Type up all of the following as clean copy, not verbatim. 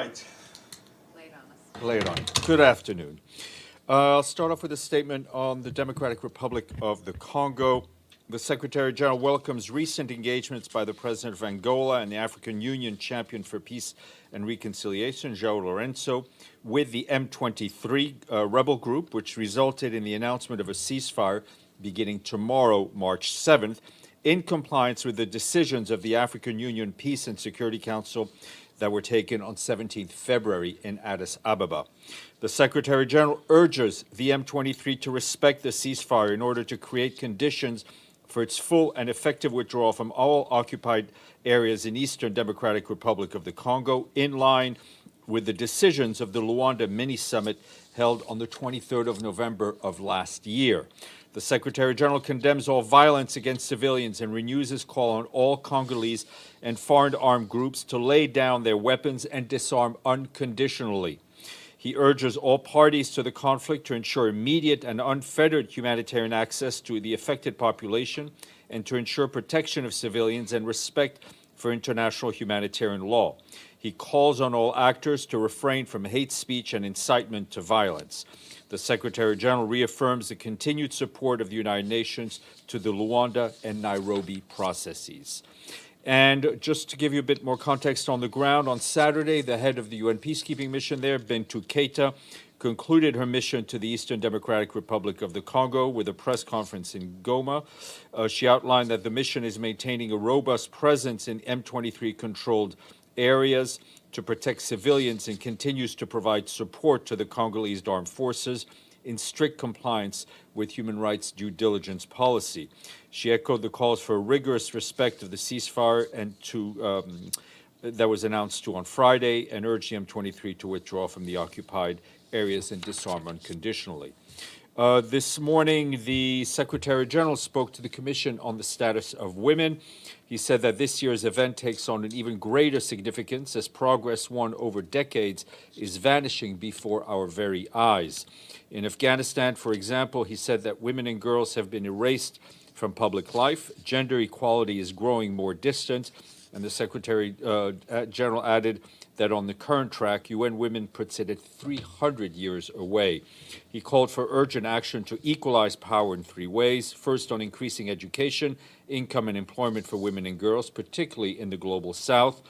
right. Late on. Good afternoon. I'll start off with a statement on the Democratic Republic of the Congo. The Secretary General welcomes recent engagements by the President of Angola and the African Union Champion for Peace and Reconciliation, João Lourenço, with the M23 rebel group, which resulted in the announcement of a ceasefire beginning tomorrow, March 7th, in compliance with the decisions of the African Union Peace and Security Council that were taken on 17th February in Addis Ababa. The Secretary General urges the M23 to respect the ceasefire in order to create conditions for its full and effective withdrawal from all occupied areas in Eastern Democratic Republic of the Congo, in line with the decisions of the Luanda mini-summit held on the 23rd of November of last year. The Secretary General condemns all violence against civilians and renews his call on all Congolese and foreign armed groups to lay down their weapons and disarm unconditionally. He urges all parties to the conflict to ensure immediate and unfettered humanitarian access to the affected population and to ensure protection of civilians and respect for international humanitarian law. He calls on all actors to refrain from hate speech and incitement to violence. The Secretary General reaffirms the continued support of the United Nations to the Luanda and Nairobi processes. And just to give you a bit more context on the ground, on Saturday, the head of the UN peacekeeping mission there, Bintou Keita, concluded her mission to the Eastern Democratic Republic of the Congo with a press conference in Goma. She outlined that the mission is maintaining a robust presence in M23-controlled areas to protect civilians and continues to provide support to the Congolese armed forces in strict compliance with human rights due diligence policy. She echoed the calls for a rigorous respect of the ceasefire and that was announced on Friday, and urged the M23 to withdraw from the occupied areas and disarm unconditionally. This morning, the Secretary General spoke to the Commission on the status of women. He said that this year's event takes on an even greater significance as progress won over decades is vanishing before our very eyes. In Afghanistan, for example, he said that women and girls have been erased from public life. Gender equality is growing more distant. And the Secretary General added that on the current track, UN Women puts it at 300 years away. He called for urgent action to equalize power in three ways. First, on increasing education, income, and employment for women and girls, particularly in the global south.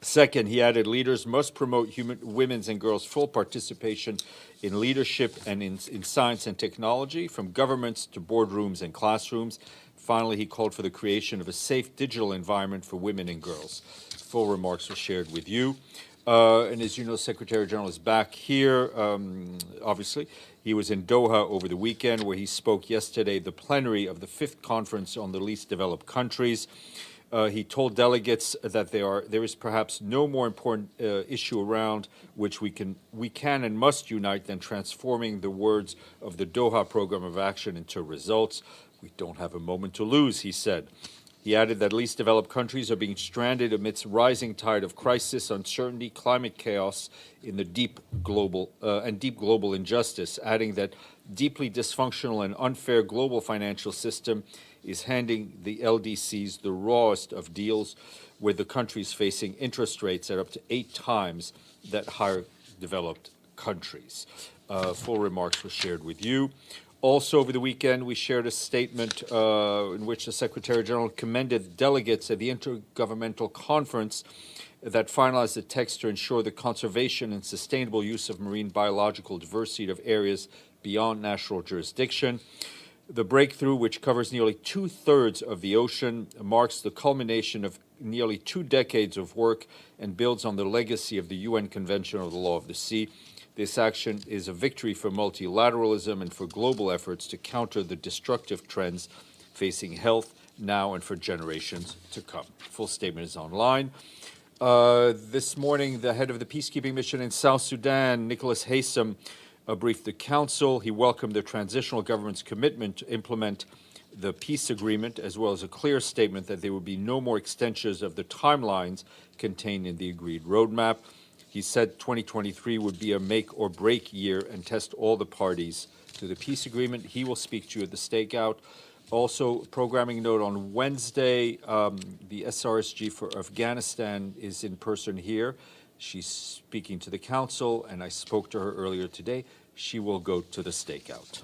Second, he added, leaders must promote women's and girls' full participation in leadership and in science and technology, from governments to boardrooms and classrooms. Finally, he called for the creation of a safe digital environment for women and girls. Full remarks were shared with you. And as you know, Secretary General is back here, obviously. He was in Doha over the weekend, where he spoke yesterday the plenary of the 5th Conference on the Least Developed Countries. He told delegates that there is perhaps no more important issue around which we can and must unite than transforming the words of the Doha Program of Action into results. We don't have a moment to lose, he said. He added that least developed countries are being stranded amidst rising tide of crisis, uncertainty, climate chaos in the deep global injustice, adding that deeply dysfunctional and unfair global financial system is handing the LDCs the rawest of deals, with the countries facing interest rates at up to 8 times that higher developed countries. Full remarks were shared with you. Also, over the weekend, we shared a statement in which the Secretary General commended delegates at the Intergovernmental Conference that finalized the text to ensure the conservation and sustainable use of marine biological diversity of areas beyond national jurisdiction. The breakthrough, which covers nearly 2/3 of the ocean, marks the culmination of nearly 2 decades of work and builds on the legacy of the UN Convention on the Law of the Sea. This action is a victory for multilateralism and for global efforts to counter the destructive trends facing health now and for generations to come. Full statement is online. This morning, the head of the peacekeeping mission in South Sudan, Nicholas Haysom, briefed the council. He welcomed the transitional government's commitment to implement the peace agreement, as well as a clear statement that there would be no more extensions of the timelines contained in the agreed roadmap. He said 2023 would be a make or break year and test all the parties to the peace agreement. He will speak to you at the stakeout. Also, programming note on Wednesday, the SRSG for Afghanistan is in person here. She's speaking to the Council, and I spoke to her earlier today. She will go to the stakeout.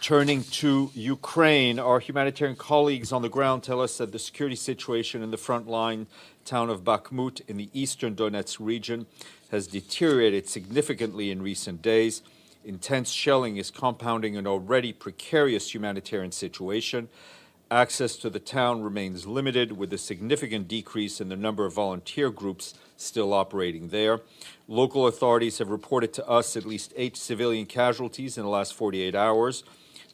Turning to Ukraine, our humanitarian colleagues on the ground tell us that the security situation in the frontline town of Bakhmut in the eastern Donetsk region has deteriorated significantly in recent days. Intense shelling is compounding an already precarious humanitarian situation. Access to the town remains limited, with a significant decrease in the number of volunteer groups still operating there. Local authorities have reported to us at least 8 civilian casualties in the last 48 hours.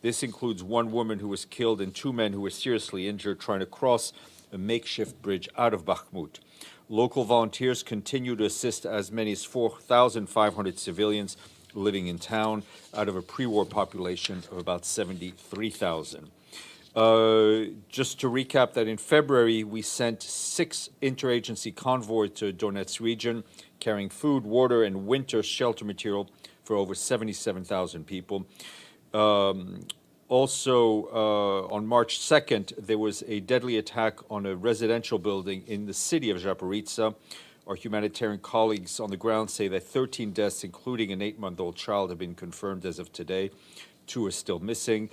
This includes 1 woman who was killed and 2 men who were seriously injured trying to cross a makeshift bridge out of Bakhmut. Local volunteers continue to assist as many as 4,500 civilians living in town out of a pre-war population of about 73,000. Just to recap that in February, we sent 6 interagency convoys to Donetsk region carrying food, water, and winter shelter material for over 77,000 people. Also, on March 2nd, there was a deadly attack on a residential building in the city of Zaporizhzhia. Our humanitarian colleagues on the ground say that 13 deaths, including an 8-month-old child, have been confirmed as of today. 2 are still missing.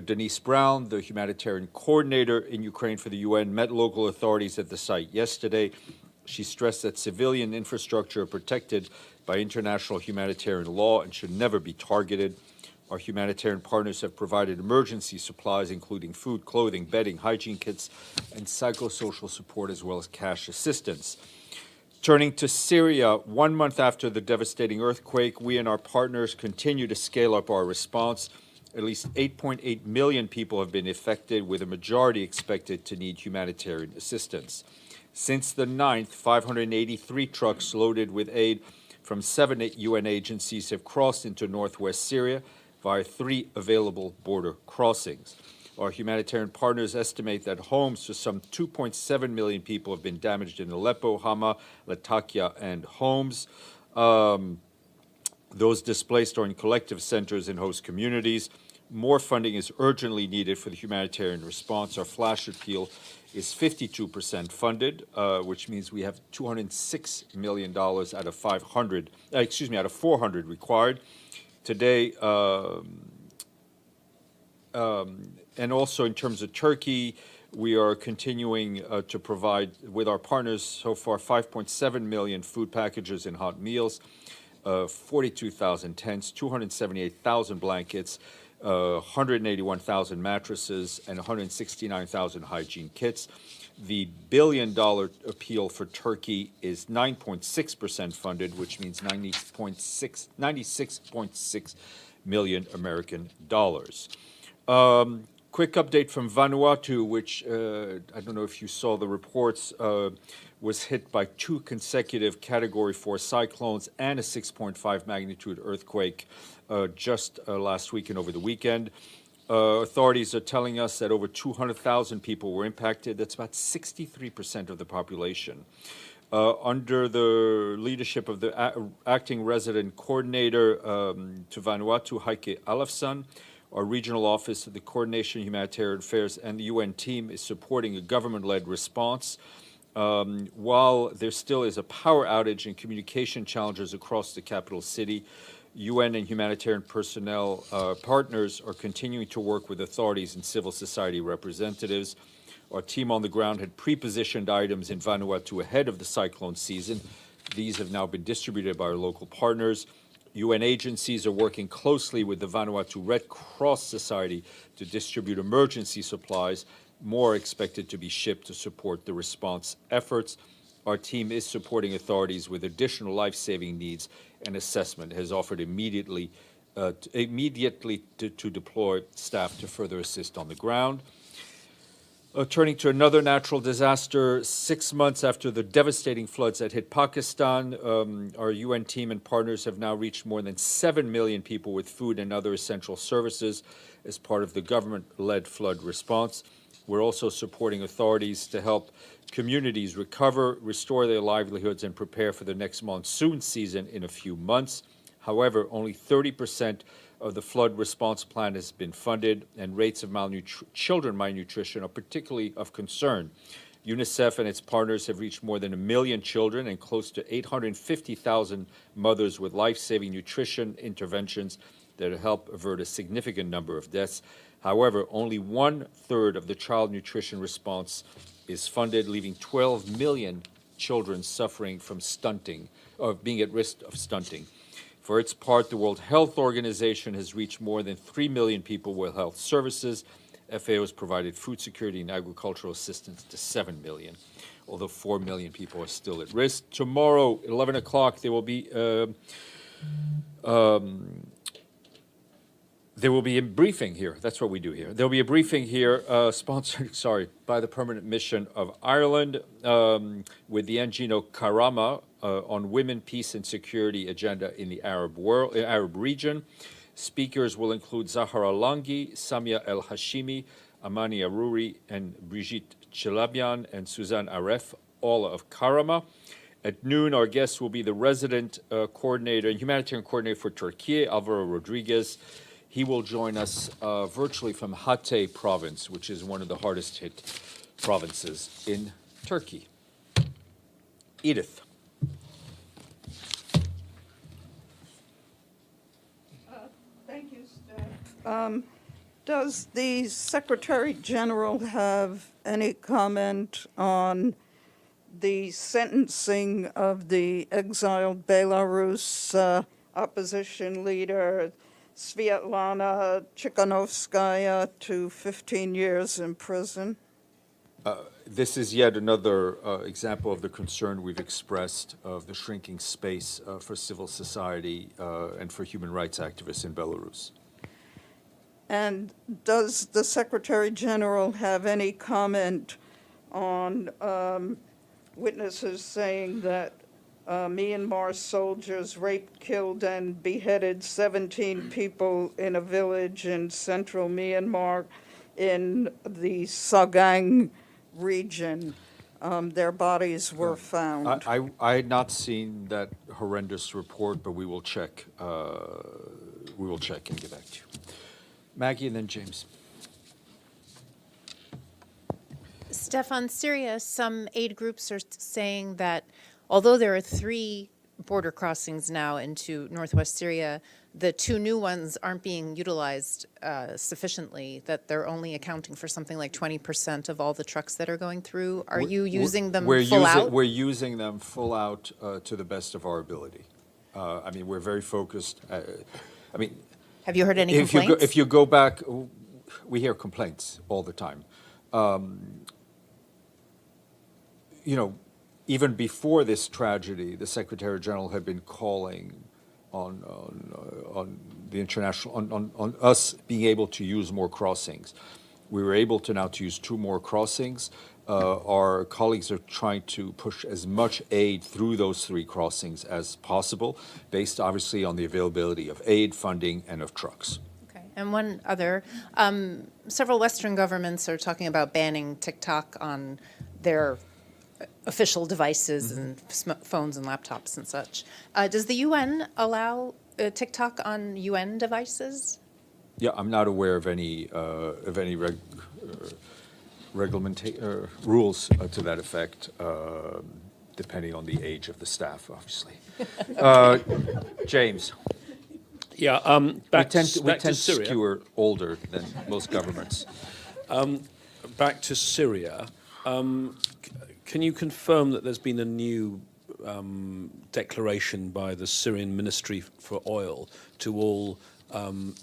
Denise Brown, the humanitarian coordinator in Ukraine for the UN, met local authorities at the site yesterday. She stressed that civilian infrastructure are protected by international humanitarian law and should never be targeted. Our humanitarian partners have provided emergency supplies, including food, clothing, bedding, hygiene kits, and psychosocial support, as well as cash assistance. Turning to Syria, 1 month after the devastating earthquake, we and our partners continue to scale up our response. At least 8.8 million people have been affected, with a majority expected to need humanitarian assistance. Since the 9th, 583 trucks loaded with aid from 7 UN agencies have crossed into northwest Syria via 3 available border crossings. Our humanitarian partners estimate that homes for some 2.7 million people have been damaged in Aleppo, Hama, Latakia, and Homs. Those displaced are in collective centers in host communities. More funding is urgently needed for the humanitarian response. Our flash appeal is 52% funded, which means we have $206 million out of 400 required. Today, and also in terms of Turkey, we are continuing to provide, with our partners so far, 5.7 million food packages and hot meals, 42,000 tents, 278,000 blankets, 181,000 mattresses, and 169,000 hygiene kits. The billion-dollar appeal for Turkey is 9.6% funded, which means 96.6 million American dollars. Quick update from Vanuatu, which I don't know if you saw the reports, was hit by 2 consecutive Category 4 cyclones and a 6.5 magnitude earthquake just last week and over the weekend. Authorities are telling us that over 200,000 people were impacted. That's about 63% of the population. Under the leadership of the acting resident coordinator to Vanuatu, Heike Alafsan, our regional office of the Coordination of Humanitarian Affairs and the UN team is supporting a government-led response. While there still is a power outage and communication challenges across the capital city, UN and humanitarian personnel partners are continuing to work with authorities and civil society representatives. Our team on the ground had pre-positioned items in Vanuatu ahead of the cyclone season. These have now been distributed by our local partners. UN agencies are working closely with the Vanuatu Red Cross Society to distribute emergency supplies. More are expected to be shipped to support the response efforts. Our team is supporting authorities with additional life-saving needs, and assessment has offered immediately to deploy staff to further assist on the ground. Turning to another natural disaster, 6 months after the devastating floods that hit Pakistan, our UN team and partners have now reached more than 7 million people with food and other essential services as part of the government-led flood response. We're also supporting authorities to help communities recover, restore their livelihoods, and prepare for the next monsoon season in a few months. However, only 30% of the flood response plan has been funded, and rates of children malnutrition are particularly of concern. UNICEF and its partners have reached more than 1 million children and close to 850,000 mothers with life-saving nutrition interventions that help avert a significant number of deaths. However, only 1/3 of the child nutrition response is funded, leaving 12 million children suffering from stunting, or being at risk of stunting. For its part, the World Health Organization has reached more than 3 million people with health services. FAO has provided food security and agricultural assistance to 7 million, although 4 million people are still at risk. Tomorrow, 11 o'clock, there will be a briefing here. That's what we do here. There'll be a briefing here sponsored, by the Permanent Mission of Ireland with the Ngino Karama on women, peace, and security agenda in the Arab region. Speakers will include Zahara Langi, Samia El Hashimi, Amani Aruri, and Brigitte Chelabian, and Suzanne Aref, all of Karama. At noon, our guest will be the resident coordinator and humanitarian coordinator for Türkiye, Alvaro Rodriguez. He will join us virtually from Hatay province, which is one of the hardest hit provinces in Turkey. Edith. Thank you, Steph. Does the Secretary General have any comment on the sentencing of the exiled Belarus opposition leader Sviatlana Tsikhanovskaya to 15 years in prison? This is yet another example of the concern we've expressed of the shrinking space for civil society and for human rights activists in Belarus. And does the Secretary General have any comment on witnesses saying that Myanmar soldiers raped, killed, and beheaded 17 people in a village in central Myanmar in the Sagang region? Their bodies were found. I had not seen that horrendous report, but we will check. We will check and get back to you. Maggie and then James. Stephane, Syria, some aid groups are saying that although there are 3 border crossings now into northwest Syria, the 2 new ones aren't being utilized sufficiently, that they're only accounting for something like 20% of all the trucks that are going through. Are you using them full out? We're using them full out to the best of our ability. I mean, we're very focused. Have you heard any complaints? If you go back, we hear complaints all the time. Even before this tragedy, the Secretary General had been calling on the international on us being able to use more crossings. We were able to now to use 2 more crossings. Our colleagues are trying to push as much aid through those 3 crossings as possible, based obviously on the availability of aid, funding, and of trucks. Okay. And one other, several Western governments are talking about banning TikTok on their official devices and phones and laptops and such. Does the UN allow TikTok on UN devices? Yeah, I'm not aware of any rules to that effect, depending on the age of the staff, obviously. James. Yeah, we tend to Syria. skew older than most governments. Back to Syria. Can you confirm that there's been a new declaration by the Syrian Ministry for Oil to all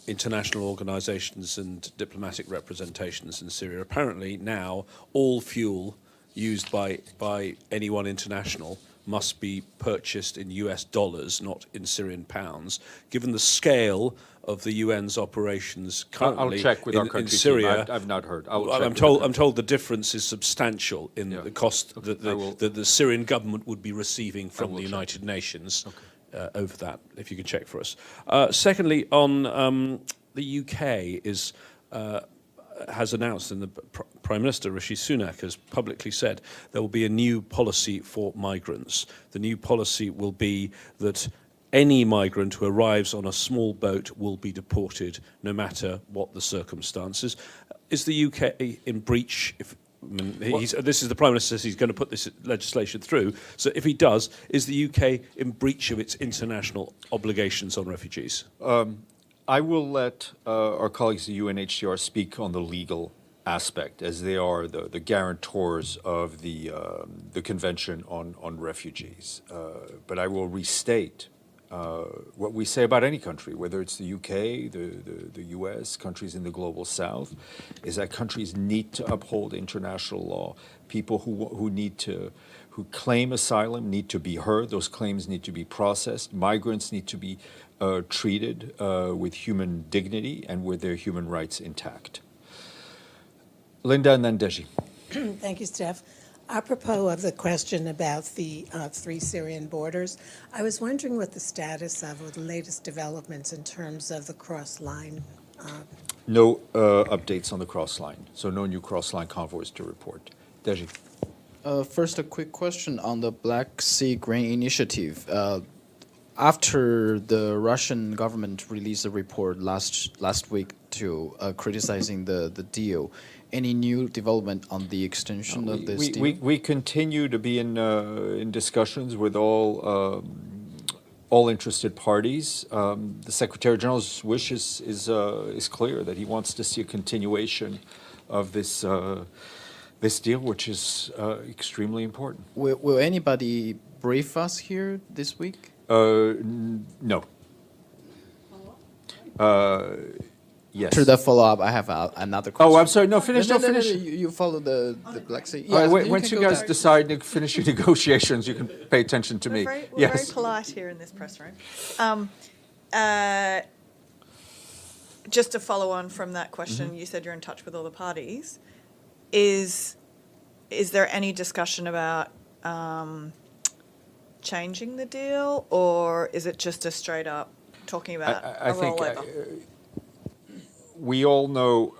international organizations and diplomatic representations in Syria? Apparently now all fuel used by anyone international must be purchased in US dollars, not in Syrian pounds. Given the scale of the UN's operations currently I'll check with our country in Syria, team. I've not heard. I'm told the difference is substantial in the cost that the Syrian government would be receiving from the United Nations over that, if you could check for us. Secondly, on the UK has announced, and the Prime Minister, Rishi Sunak, has publicly said there will be a new policy for migrants. The new policy will be that any migrant who arrives on a small boat will be deported, no matter what the circumstances. Is the UK in breach This is the Prime Minister says he's going to put this legislation through. So if he does, is the UK in breach of its international obligations on refugees? I will let our colleagues at UNHCR speak on the legal aspect, as they are the guarantors of the Convention on Refugees. But I will restate what we say about any country, whether it's the UK, the US, countries in the global south, is that countries need to uphold international law. People who claim asylum need to be heard. Those claims need to be processed. Migrants need to be treated with human dignity and with their human rights intact. Linda and then Deji. Thank you, Steph. Apropos of the question about the 3 Syrian borders, I was wondering what the status of or the latest developments in terms of the cross-line. No updates on the cross line, so no new cross line convoys to report. Deji. First, a quick question on the Black Sea Grain Initiative. After the Russian government released a report last week to criticizing the deal, any new development on the extension of this deal? We continue to be in discussions with all interested parties. The Secretary General's wish is clear, that he wants to see a continuation of this deal, which is extremely important. Will anybody brief us here this week? No. Yes. To the follow-up, I have another question. Oh, I'm sorry. No, finish. No, finish. You follow the Black Sea. All right, once you guys decide to finish your negotiations, you can pay attention to me. We're very polite here in this press room. Just to follow on from that question, you said you're in touch with all the parties. Is there any discussion about changing the deal, or is it just a straight up talking about I a think rollover? we all know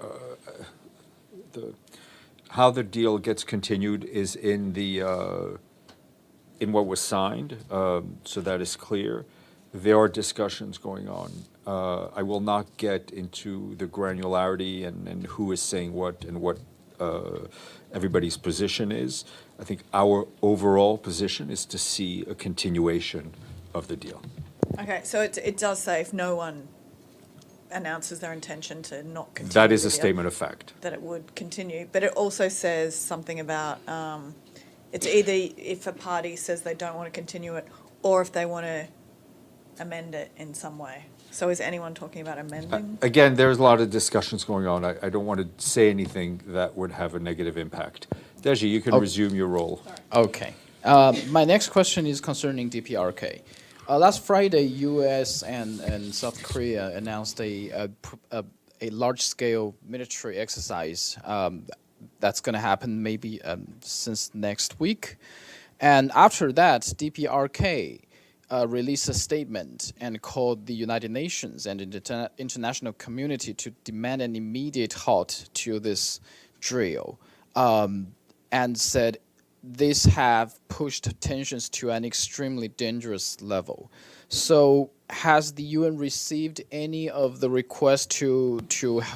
how the deal gets continued is in what was signed, so that is clear. There are discussions going on. I will not get into the granularity and who is saying what and what everybody's position is. I think our overall position is to see a continuation of the deal. Okay, so it does say if no one announces their intention to not continue. That is the a deal, statement of fact. that it would continue, but it also says something about it's either if a party says they don't want to continue it, or if they want to amend it in some way. So is anyone talking about amending? Again, there's a lot of discussions going on. I don't want to say anything that would have a negative impact. Deji, you can resume your role. Okay. My next question is concerning DPRK. Last Friday, U.S. and South Korea announced a large-scale military exercise that's going to happen maybe since next week. And after that, DPRK released a statement and called the United Nations and the international community to demand an immediate halt to this drill, and said this have pushed tensions to an extremely dangerous level. So has the UN received any of the requests to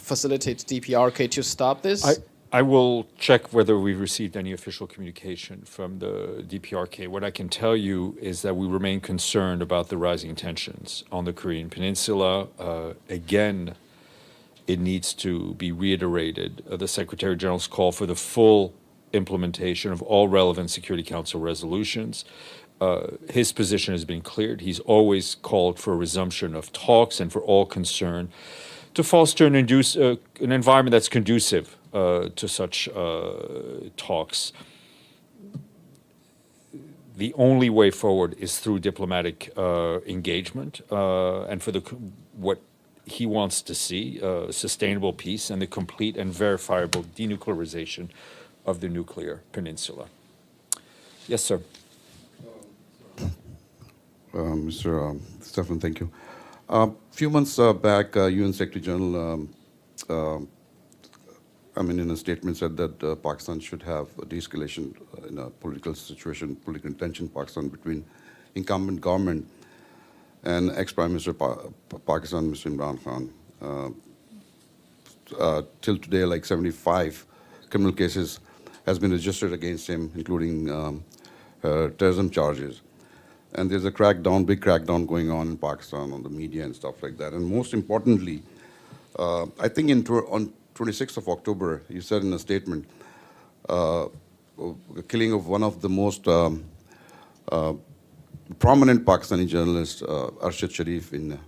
facilitate DPRK to stop this? I will check whether we've received any official communication from the DPRK. What I can tell you is that we remain concerned about the rising tensions on the Korean Peninsula. Again, it needs to be reiterated, the Secretary General's call for the full implementation of all relevant Security Council resolutions. His position has been cleared. He's always called for a resumption of talks and for all concerned to foster and induce an environment that's conducive to such talks. The only way forward is through diplomatic engagement, and for what he wants to see, sustainable peace and the complete and verifiable denuclearization of the nuclear peninsula. Yes, sir. Mr. Stephane, thank you. A few months back, UN Secretary General, in a statement said that Pakistan should have a de-escalation in a political situation, political tension in Pakistan between incumbent government and ex-Prime Minister Pakistan, Mr. Imran Khan. Till today, like 75 criminal cases has been registered against him, including terrorism charges. And there's a crackdown, big crackdown going on in Pakistan on the media and stuff like that. And most importantly, I think on 26th of October, you said in a statement, the killing of one of the most prominent Pakistani journalist, Arshad Sharif, in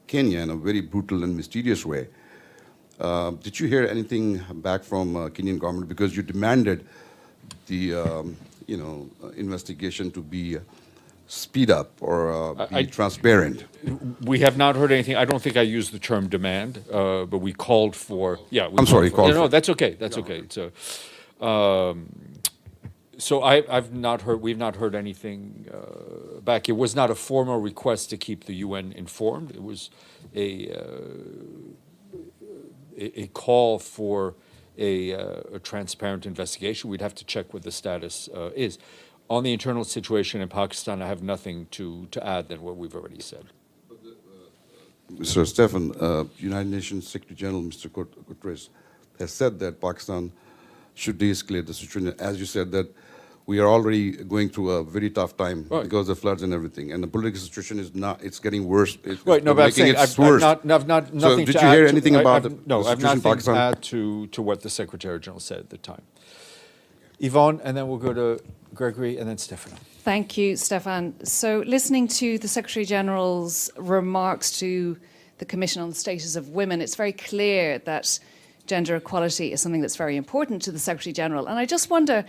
Kenya in a very brutal and mysterious way. Did you hear anything back from Kenyan government? Because you demanded the investigation to be speed up or be transparent. We have not heard anything. I don't think I used the term demand, but we called for. Yeah, I'm sorry. No, that's okay. That's okay. So I've not heard. We've not heard anything back. It was not a formal request to keep the UN informed. It was a call for a transparent investigation. We'd have to check what the status is. On the internal situation in Pakistan, I have nothing to add than what we've already said. Mr. Stephane, United Nations Secretary General Mr. Guterres has said that Pakistan should de-escalate the situation. As you said, that we are already going through a very tough time because of floods and everything, and the political situation is not—it's getting worse. Right. No, but I'm saying I've nothing so to did you hear anything about the no? I've situation in nothing Pakistan? to add to what the Secretary General said at the time. Yvonne, and then we'll go to Gregory, and then Stephane. Thank you, Stephane. So listening to the Secretary-General's remarks to the Commission on the Status of Women, it's very clear that gender equality is something that's very important to the Secretary-General. And I just wonder,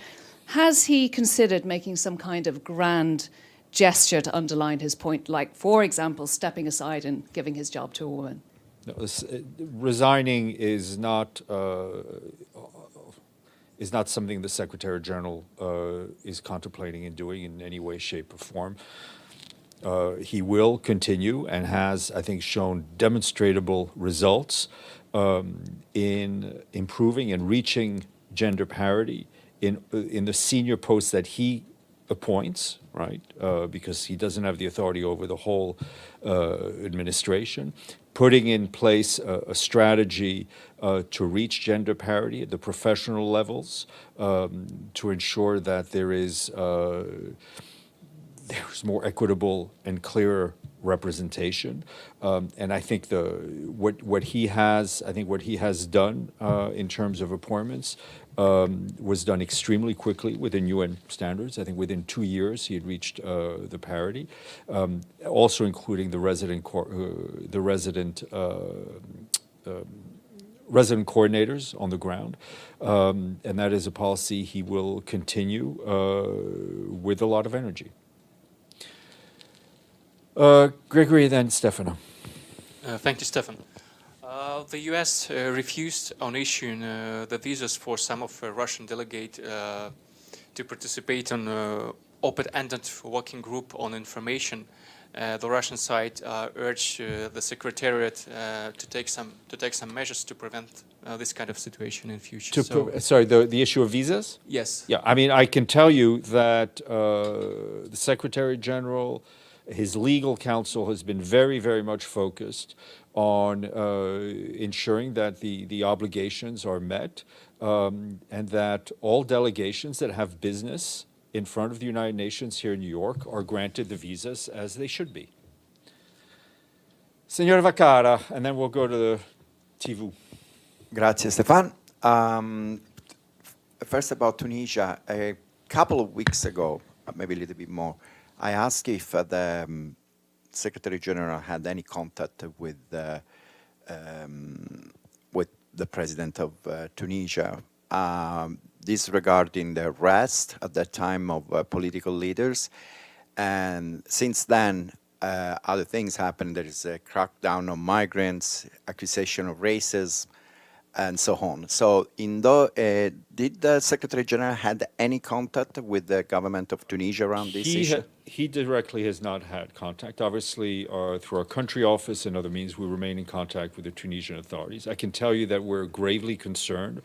has he considered making some kind of grand gesture to underline his point, like, for example, stepping aside and giving his job to a woman? No, resigning is not something the Secretary General is contemplating in doing in any way, shape, or form. He will continue and has, I think, shown demonstrable results in improving and reaching gender parity in the senior posts that he appoints, right? Because he doesn't have the authority over the whole administration. Putting in place a strategy to reach gender parity at the professional levels, to ensure that there's more equitable and clearer representation, and I think what he has done in terms of appointments was done extremely quickly within UN standards. I think within 2 years he had reached the parity, also including the resident coordinators on the ground, and that is a policy he will continue with a lot of energy. Gregory, then Stephane. Thank you, Stephane. The U.S. refused on issuing the visas for some of Russian delegates to participate on open-ended working group on information. The Russian side urged the Secretariat to take some measures to prevent this kind of situation in future. Sorry, the issue of visas? Yes. Yeah, I mean, I can tell you that the Secretary General, his legal counsel has been very, very much focused on ensuring that the obligations are met, and that all delegations that have business in front of the United Nations here in New York are granted the visas as they should be. Signor Vacara, and then we'll go to the TV. Grazie, Stephane. First about Tunisia. A couple of weeks ago, maybe a little bit more, I asked if the Secretary General had any contact with the President of Tunisia. This regarding the arrest at that time of political leaders. And since then, other things happened. There is a crackdown on migrants, accusation of racism, and so on. So, did the Secretary General had any contact with the government of Tunisia around this issue? He directly has not had contact. Obviously, through our country office and other means, we remain in contact with the Tunisian authorities. I can tell you that we're gravely concerned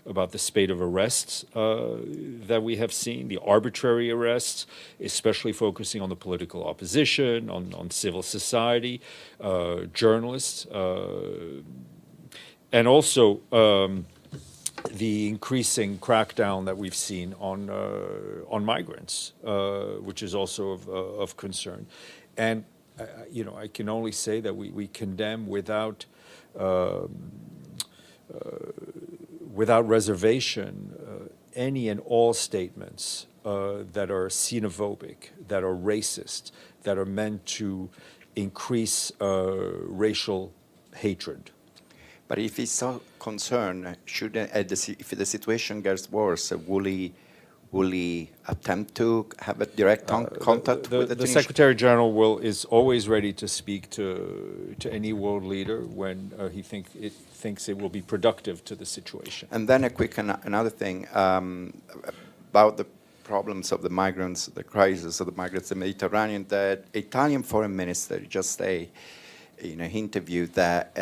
about the spate of arrests that we have seen, the arbitrary arrests, especially focusing on the political opposition, on civil society, journalists, and also the increasing crackdown that we've seen on migrants, which is also of concern. And I can only say that we condemn without reservation any and all statements that are xenophobic, that are racist, that are meant to increase racial hatred. But if he's so concerned, if the situation gets worse, will he attempt to have a direct contact with the The Secretary General is always ready to speak to any world leader when he thinks it will be productive to the situation. And then a quick another thing about the problems of the migrants, the crisis of the migrants in the Mediterranean. The Italian foreign minister just in an interview that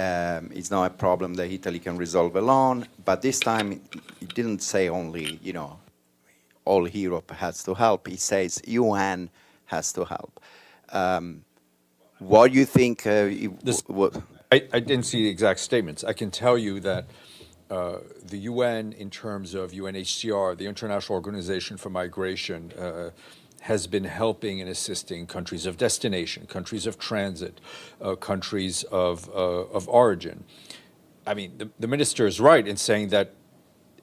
it's not a problem that Italy can resolve alone, but this time he didn't say only, all Europe has to help. He says UN has to help. What do you think? I didn't see the exact statements. I can tell you that the UN, in terms of UNHCR, the International Organization for Migration, has been helping and assisting countries of destination, countries of transit, countries of origin. I mean, the minister is right in saying that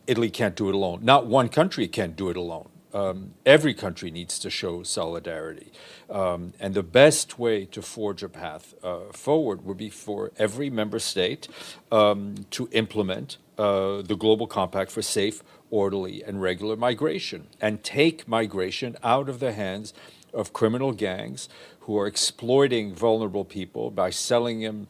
Italy can't do it alone. Not one country can't do it alone. Every country needs to show solidarity. And the best way to forge a path forward would be for every member state to implement the Global Compact for safe, orderly, and regular migration, and take migration out of the hands of criminal gangs who are exploiting vulnerable people by selling them,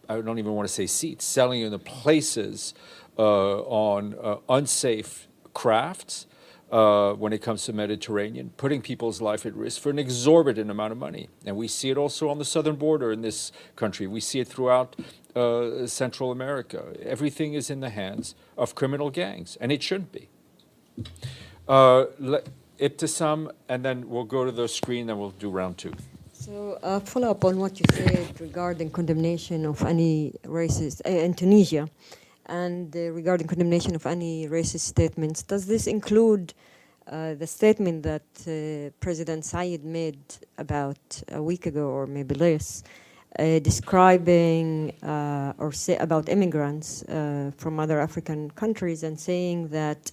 I don't even want to say seats, selling them the places on unsafe crafts when it comes to Mediterranean, putting people's life at risk for an exorbitant amount of money. And we see it also on the southern border in this country. We see it throughout Central America. Everything is in the hands of criminal gangs, and it shouldn't be. Ibtisam, and then we'll go to the screen, then we'll do round two. So follow up on what you said regarding condemnation of any racist in Tunisia, and regarding condemnation of any racist statements. Does this include the statement that President Said made about a week ago, or maybe less, describing or say about immigrants from other African countries, and saying that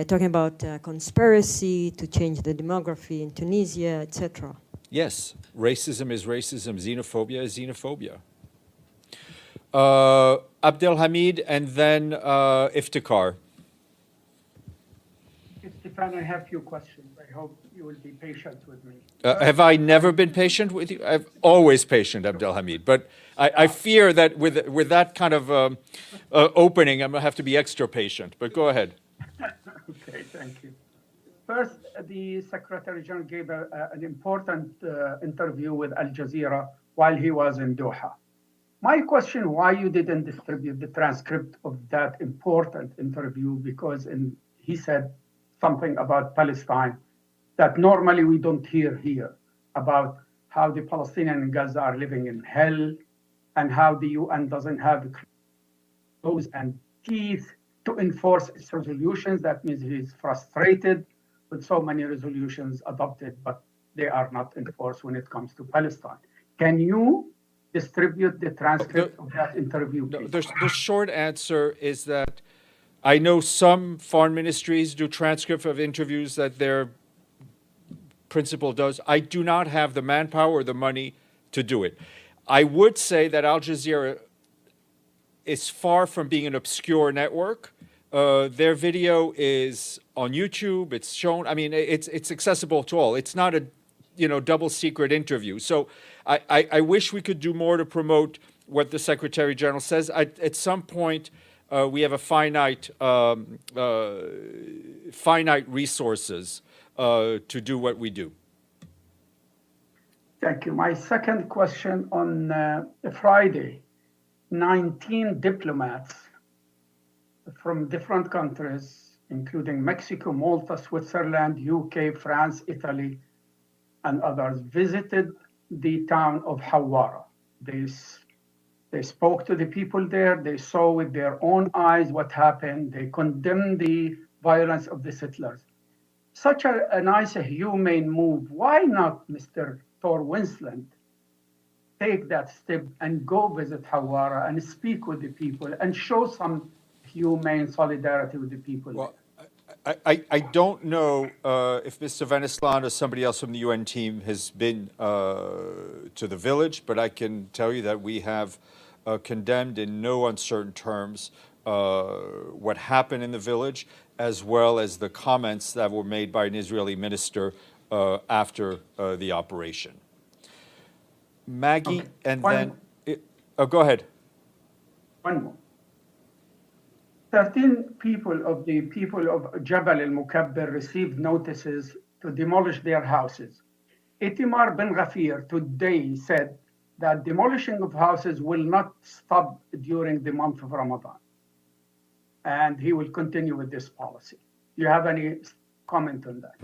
talking about conspiracy to change the demography in Tunisia, etc.? Yes, racism is racism, xenophobia is xenophobia. Abdelhamid, and then Iftikhar. Stephane, I have a few questions. I hope you will be patient with me. Have I never been patient with you? I'm always patient, Abdelhamid. But I fear that with that kind of opening, I'm going to have to be extra patient. But go ahead. Okay, thank you. First, the Secretary General gave an important interview with Al Jazeera while he was in Doha. My question, why you didn't distribute the transcript of that important interview? Because he said something about Palestine that normally we don't hear here, about how the Palestinians in Gaza are living in hell, and how the UN doesn't have toes and teeth to enforce its resolutions. That means he's frustrated with so many resolutions adopted, but they are not enforced when it comes to Palestine. Can you distribute the transcript of that interview, please? The short answer is that I know some foreign ministries do transcript of interviews that their principal does. I do not have the manpower or the money to do it. I would say that Al Jazeera is far from being an obscure network. Their video is on YouTube. It's shown. I mean, it's accessible to all. It's not a double secret interview. So I wish we could do more to promote what the Secretary General says. At some point, we have a finite resources to do what we do. Thank you. My second question, on Friday, 19 diplomats from different countries, including Mexico, Malta, Switzerland, UK, France, Italy, and others, visited the town of Hawara, this They spoke to the people there. They saw with their own eyes what happened. They condemned the violence of the settlers. Such a nice, humane move. Why not, Mr. Thor Winsland, take that step and go visit Hawara and speak with the people and show some humane solidarity with the people? Well, I don't know if Mr. Venislan or somebody else from the UN team has been to the village, but I can tell you that we have condemned in no uncertain terms what happened in the village, as well as the comments that were made by an Israeli minister after the operation. Maggie, and then, go ahead. One more. 13 people of Jabal al-Mukabbir received notices to demolish their houses. Itamar Ben Ghafir today said that demolishing of houses will not stop during the month of Ramadan. And he will continue with this policy. Do you have any comment on that?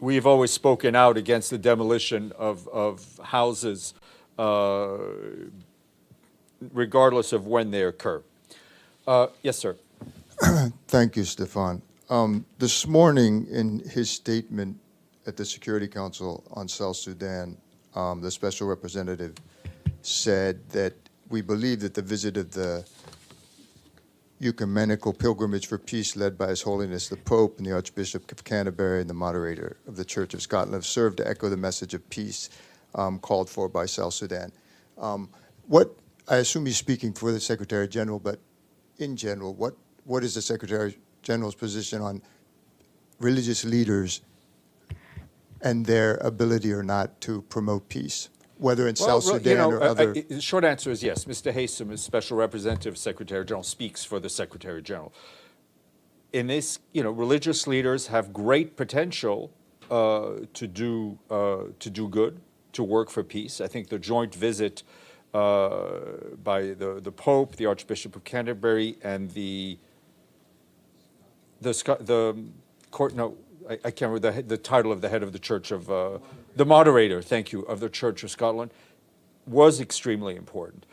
We have always spoken out against the demolition of houses, regardless of when they occur. Yes, sir. Thank you, Stephane. This morning, in his statement at the Security Council on South Sudan, the special representative said that we believe that the visit of the ecumenical pilgrimage for peace led by His Holiness the Pope and the Archbishop of Canterbury and the moderator of the Church of Scotland have served to echo the message of peace called for by South Sudan. I assume he's speaking for the Secretary General, but in general, what is the Secretary General's position on religious leaders and their ability or not to promote peace, whether in South Sudan or other? The short answer is yes. Mr. Haysom, as Special Representative Secretary General, speaks for the Secretary General. In this, religious leaders have great potential to do good, to work for peace. I think the joint visit by the Pope, the Archbishop of Canterbury, and the court. No, I can't remember the title of the head of the Church of the moderator. Thank you, of the Church of Scotland, was extremely important.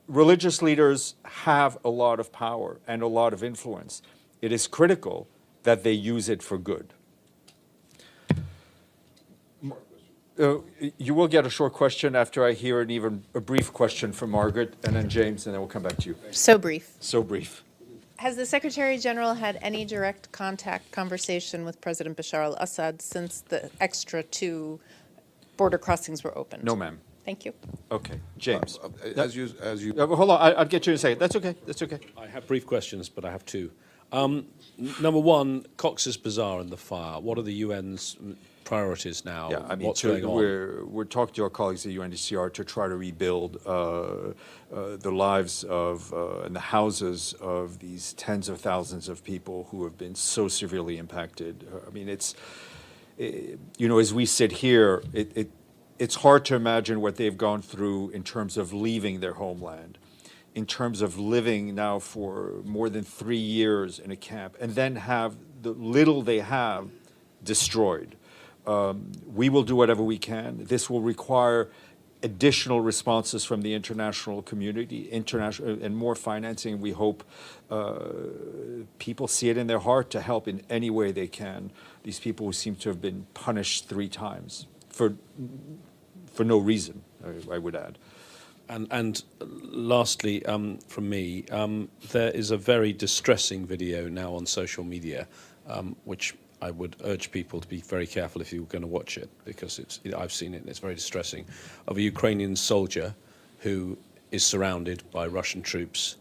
Religious leaders have a lot of power and a lot of influence. It is critical that they use it for good. You will get a short question after I hear a brief question from Margaret, and then James, and then we'll come back to you. So brief. So brief. Has the Secretary General had any direct conversation with President Bashar al-Assad since the extra 2 border crossings were opened? No, ma'am. Thank you. Okay, James. As you hold on, I'll get you in a second. That's okay. That's okay. I have brief questions, but I have 2. Number 1, Cox's Bazar and the fire. What are the UN's priorities now? Yeah, I mean, what's going on? We're talking to our colleagues at UNHCR to try to rebuild the lives of and the houses of these tens of thousands of people who have been so severely impacted. I mean, as we sit here, it's hard to imagine what they've gone through in terms of leaving their homeland, in terms of living now for more than 3 years in a camp, and then have the little they have destroyed. We will do whatever we can. This will require additional responses from the international community, and more financing. We hope people see it in their heart to help in any way they can. These people who seem to have been punished 3 times for no reason, I would add. And lastly, from me, there is a very distressing video now on social media, which I would urge people to be very careful if you're going to watch it, because I've seen it and it's very distressing, of a Ukrainian soldier who is surrounded by Russian troops,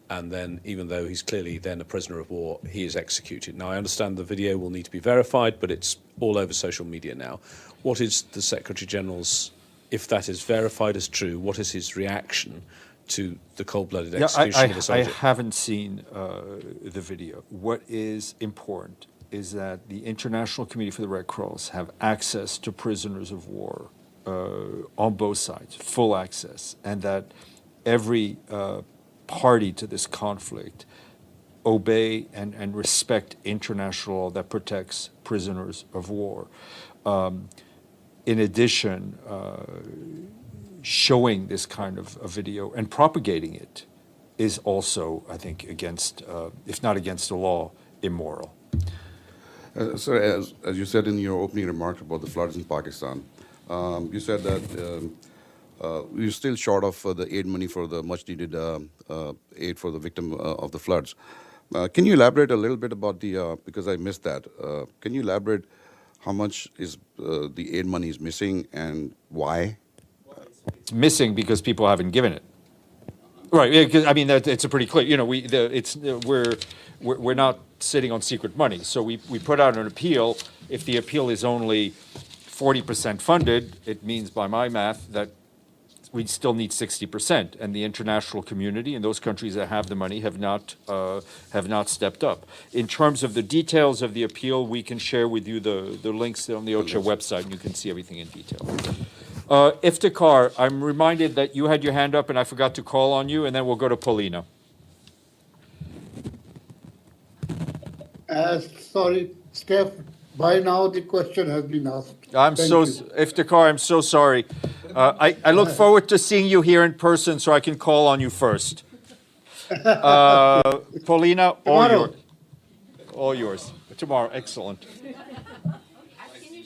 and then, even though he's clearly then a prisoner of war, he is executed. Now, I understand the video will need to be verified, but it's all over social media now. What is the Secretary General's, if that is verified as true, what is his reaction to the cold-blooded execution of a soldier? I haven't seen the video. What is important is that the international community for the Red Cross have access to prisoners of war on both sides, full access, and that every party to this conflict obey and respect international law that protects prisoners of war. In addition, showing this kind of a video and propagating it is also, I think, against, if not against the law, immoral. Sir, as you said in your opening remarks about the floods in Pakistan, you said that we're still short of the aid money for the much-needed aid for the victim of the floods. Can you elaborate a little bit about the, because I missed that, can you elaborate how much is the aid money is missing and why? It's missing because people haven't given it. Right, because I mean, it's a pretty clear, you know, we're not sitting on secret money. So we put out an appeal. If the appeal is only 40% funded, it means by my math that we still need 60%. And the international community and those countries that have the money have not stepped up. In terms of the details of the appeal, we can share with you the links on the OCHA website, and you can see everything in detail. Iftikhar, I'm reminded that you had your hand up and I forgot to call on you, and then we'll go to Paulina. Sorry, Steph, by now the question has been asked. Iftikhar, I'm so sorry. I look forward to seeing you here in person so I can call on you first. Paulina, all yours. Tomorrow, excellent.